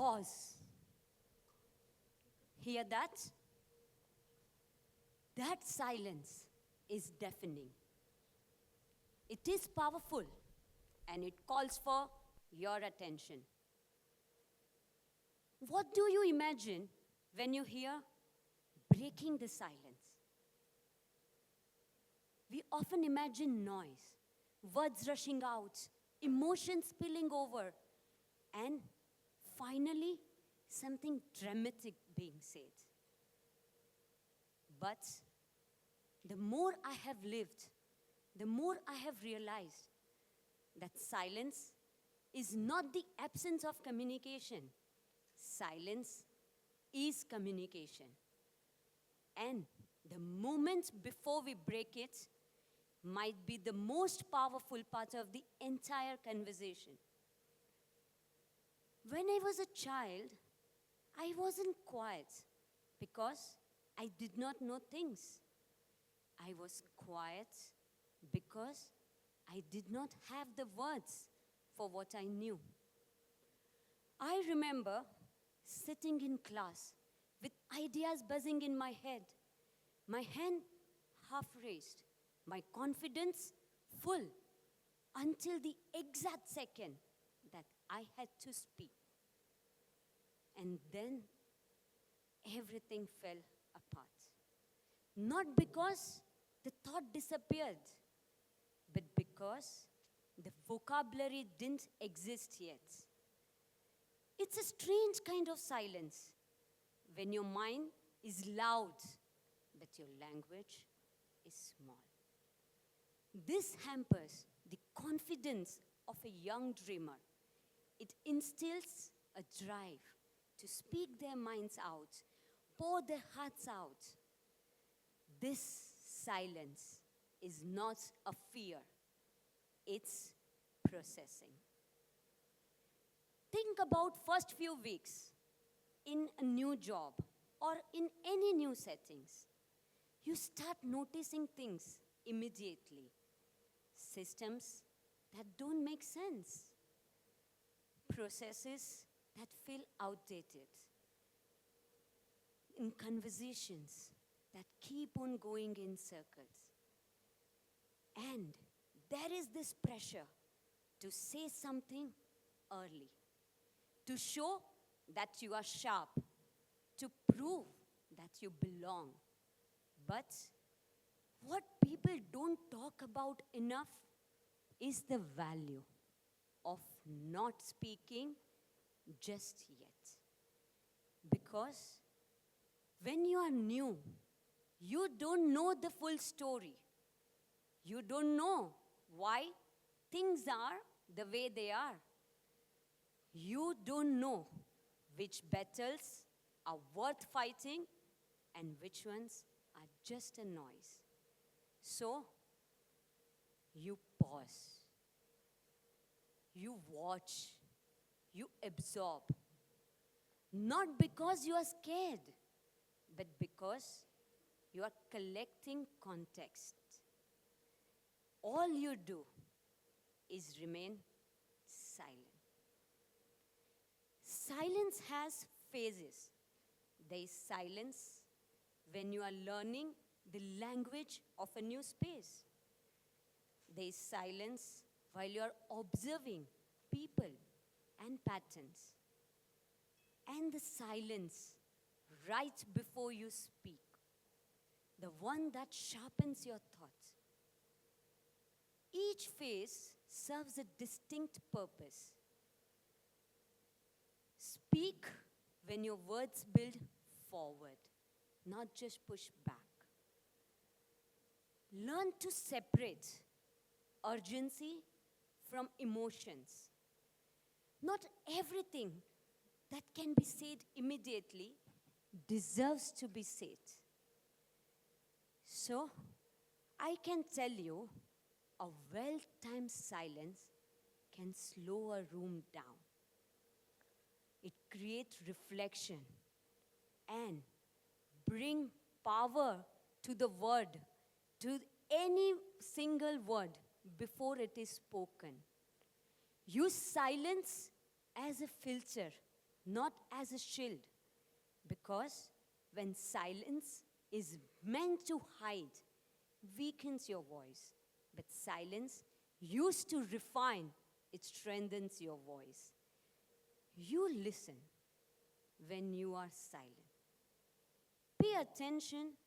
Pause. Hear that? That silence is deafening. It is powerful and it calls for your attention. What do you imagine when you hear breaking the silence? We often imagine noise, words rushing out, emotions spilling over, and finally, something dramatic being said. But the more I have lived, the more I have realized that silence is not the absence of communication. Silence is communication. And the moment before we break it might be the most powerful part of the entire conversation. When I was a child, I wasn't quiet because I did not know things. I was quiet because I did not have the words for what I knew. I remember sitting in class with ideas buzzing in my head, my hand half raised, my confidence full, until the exact second that I had to speak. And then everything fell apart. Not because the thought disappeared, but because the vocabulary didn't exist yet. It's a strange kind of silence when your mind is loud, but your language is small. This hampers the confidence of a young dreamer. It instills a drive to speak their minds out, pour their hearts out. This silence is not a fear, it's processing. Think about first few weeks in a new job or in any new settings. You start noticing things immediately. Systems that don't make sense. Processes that feel outdated. In conversations that keep on going in circles. And there is this pressure to say something early, to show that you are sharp, to prove that you belong. But what people don't talk about enough is the value of not speaking just yet. Because when you are new, you don't know the full story. You don't know why things are the way they are. You don't know which battles are worth fighting and which ones are just a noise. So, you pause. You watch. You absorb. Not because you are scared, but because you are collecting context. All you do is remain silent. Silence has phases. There is silence when you are learning the language of a new space. There is silence while you are observing people and patterns. And the silence right before you speak, the one that sharpens your thoughts. Each phase serves a distinct purpose. Speak when your words build forward, not just push back. Learn to separate urgency from emotions. Not everything that can be said immediately deserves to be said. So, I can tell you, a well-timed silence can slow a room down. It creates reflection and bring power to the word, to any single word before it is spoken. Use silence as a filter not as a shield. Because when silence is meant to hide, weakens your voice. But silence used to refine, it strengthens your voice. You listen when you are silent. Pay attention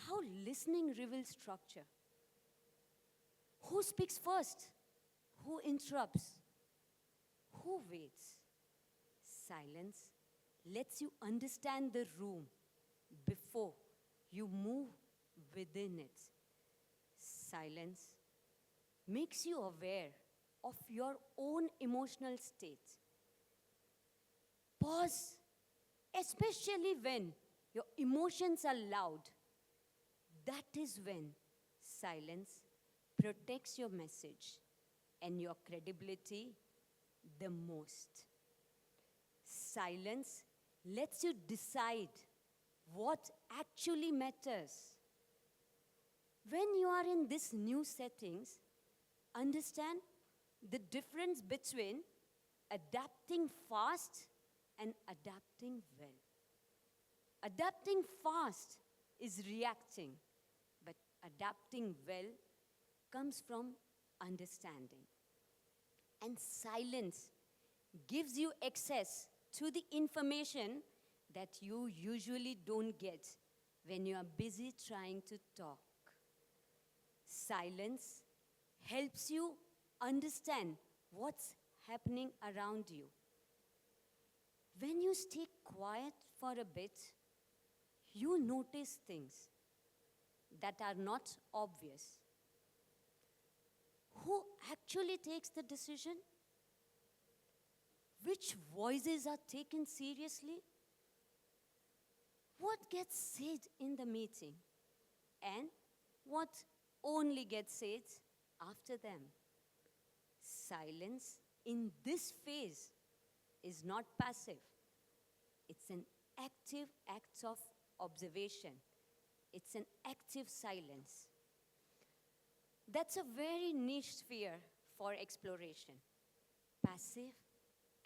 how listening reveals structure. Who speaks first? Who interrupts? Who waits? Silence lets you understand the room before you move within it. Silence makes you aware of your own emotional state. Pause, especially when your emotions are loud. That is when silence protects your message and your credibility the most. Silence lets you decide what actually matters. When you are in these new settings, understand the difference between adapting fast and adapting well. Adapting fast is reacting, but adapting well comes from understanding. And silence gives you access to the information that you usually don't get when you are busy trying to talk. Silence helps you understand what's happening around you. When you stay quiet for a bit, you notice things that are not obvious. Who actually takes the decision? Which voices are taken seriously? What gets said in the meeting? And what only gets said after them? Silence in this phase is not passive. It's an active act of observation. It's an active silence. That's a very niche sphere for exploration. Passive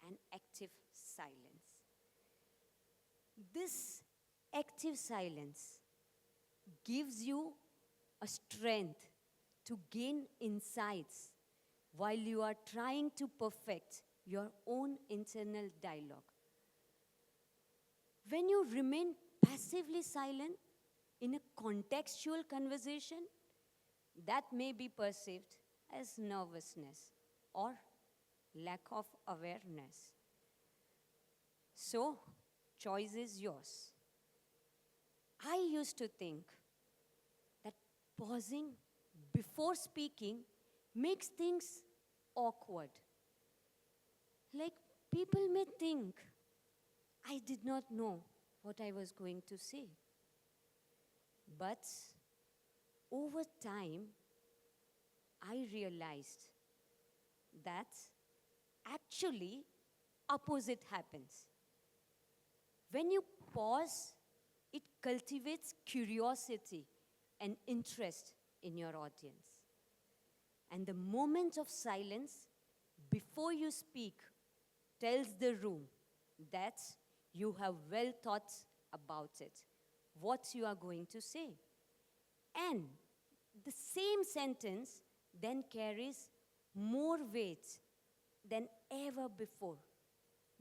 and active silence. This active silence gives you a strength to gain insights while you are trying to perfect your own internal dialogue. When you remain passively silent in a contextual conversation, that may be perceived as nervousness or lack of awareness. So, choice is yours. I used to think that pausing before speaking makes things awkward. Like people may think I did not know what I was going to say. But over time, I realized that actually opposite happens. When you pause, it cultivates curiosity and interest in your audience. And the moment of silence before you speak tells the room that you have well thought about it, what you are going to say. And the same sentence then carries more weight than ever before,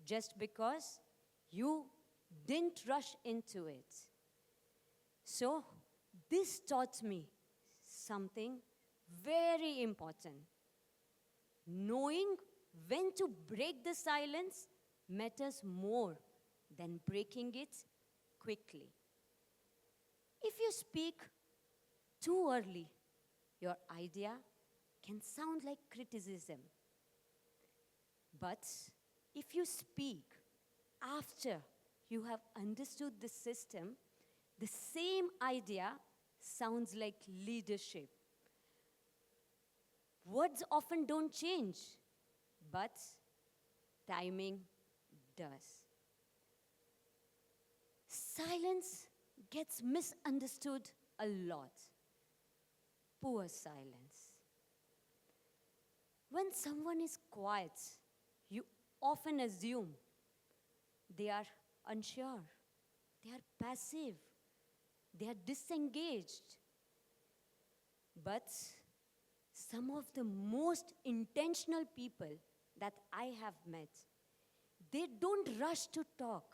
just because you didn't rush into it. So, this taught me something very important. Knowing when to break the silence matters more than breaking it quickly. If you speak too early, your idea can sound like criticism. But if you speak after you have understood the system, the same idea sounds like leadership. Words often don't change, but timing does. Silence gets misunderstood a lot. Poor silence. When someone is quiet, you often assume They are unsure. They are passive. They are disengaged. But some of the most intentional people that I have met, they don't rush to talk.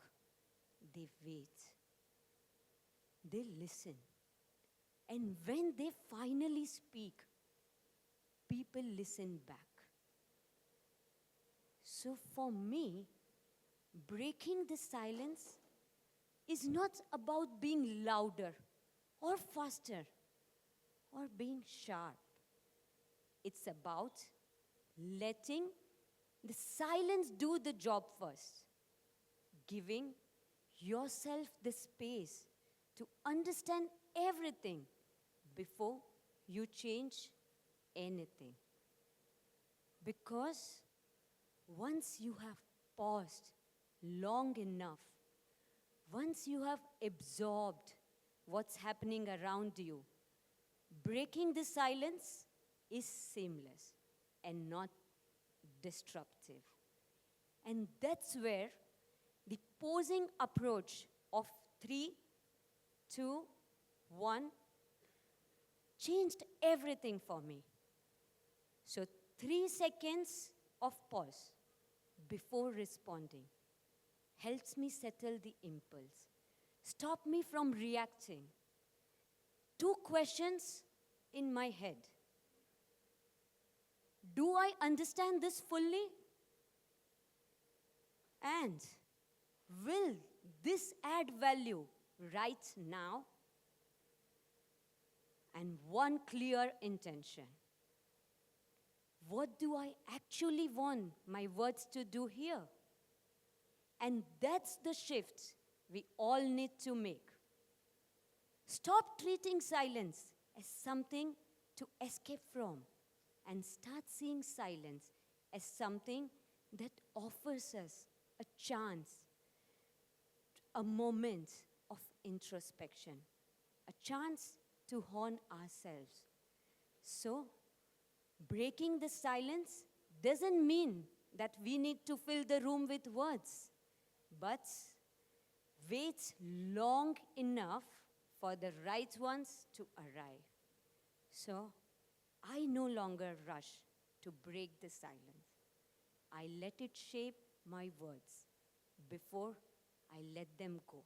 They wait. They listen. And when they finally speak, people listen back. So for me, breaking the silence is not about being louder or faster or being sharp. It's about letting the silence do the job first, giving yourself the space to understand everything before you change anything. Because once you have paused long enough, once you have absorbed what's happening around you, breaking the silence is seamless and not disruptive. And that's where the posing approach of 3, 2, 1 changed everything for me. So 3 seconds of pause before responding helps me settle the impulse, stop me from reacting. 2 questions in my head. Do I understand this fully? And will this add value right now? And 1 clear intention. What do I actually want my words to do here? And that's the shift we all need to make. Stop treating silence as something to escape from and start seeing silence as something that offers us a chance, a moment of introspection, a chance to hone ourselves. So, breaking the silence doesn't mean that we need to fill the room with words, but wait long enough for the right ones to arrive. So, I no longer rush to break the silence. I let it shape my words before I let them go.